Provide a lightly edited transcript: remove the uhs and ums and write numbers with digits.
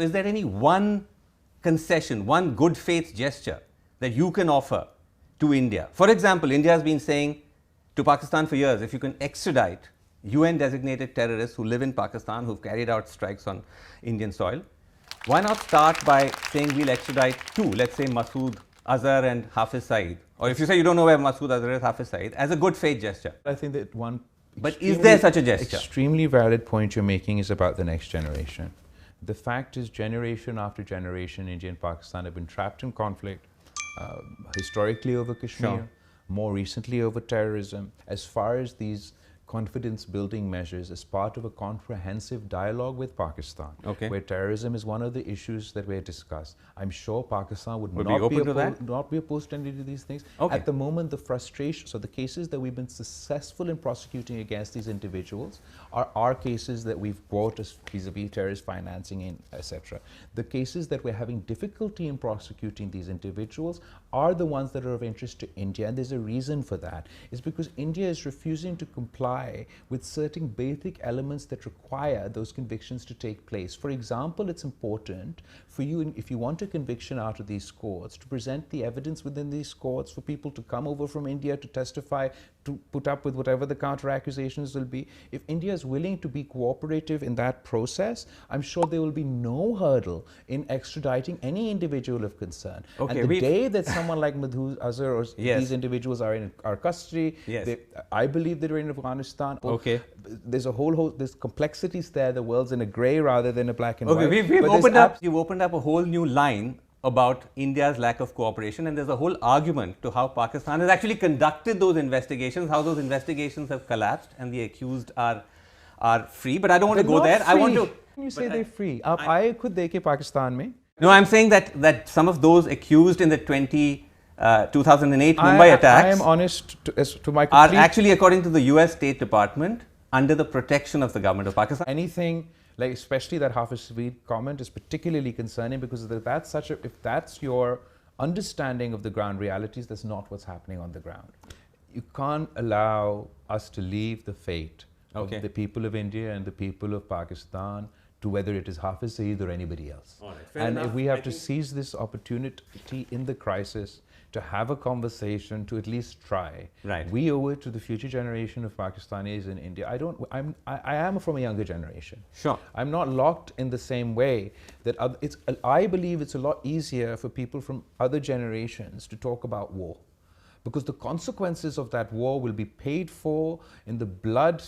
Is there any one concession, one good faith gesture that you can offer to India? For example, India has been saying to Pakistan for years, if you can extradite UN designated terrorists who live in Pakistan, who've carried out strikes on Indian soil, why not start by saying we'll extradite two, let's say Masood Azhar and Hafiz Saeed? Or if you say you don't know where Masood Azhar is, Hafiz Saeed, as a good faith gesture. I think that one But is there such a gesture? Extremely valid point you're making is about the next generation. The fact is, generation after generation, India and Pakistan have been trapped in conflict, historically over Kashmir, Sure. more recently over terrorism. As far as these confidence building measures as part of a comprehensive dialogue with Pakistan, where terrorism is one of the issues that were discussed. I'm sure Pakistan would not be opposed to any of these things. At the moment, the frustration, so the cases that we've been successful in prosecuting against these individuals are cases that we've brought as vis-a-vis terrorist financing, etc. The cases that we're having difficulty in prosecuting these individuals are the ones that are of interest to India, and there's a reason for that. It's because India is refusing to comply with certain basic elements that require those convictions to take place. For example, it's important for you, if you want a conviction out of these courts, to present the evidence within these courts for people to come over from India to testify, to put up with whatever the counter accusations will be. If India is willing to be cooperative in that process, I'm sure there will be no hurdle in extraditing any individual of concern. And the day that someone like Masood Azhar or these individuals are in our custody, I believe they're in Afghanistan. There's a whole host, there's complexities there. The world's in a grey rather than a black and white. You've opened up a whole new line about India's lack of cooperation, and there's a whole argument to how Pakistan has actually conducted those investigations, how those investigations have collapsed and the accused are free. But I don't want to go there. I want to. You say they're free. I could deke Pakistan mein. No, I'm saying that some of those accused in the 2008 Mumbai attacks, I am honest to my are actually, according to the US State Department, under the protection of the government of Pakistan. Anything like, especially that Hafiz Saeed comment, is particularly concerning, because if that's your understanding of the ground realities, that's not what's happening on the ground. You can't allow us to leave the fate of the people of India and the people of Pakistan to whether it is Hafiz Saeed or anybody else. And if we have to seize this opportunity in the crisis to have a conversation, to at least try. We owe it to the future generation of Pakistanis in India. I am from a younger generation. I'm not locked in the same way that I believe it's a lot easier for people from other generations to talk about war, because the consequences of that war will be paid for in the blood,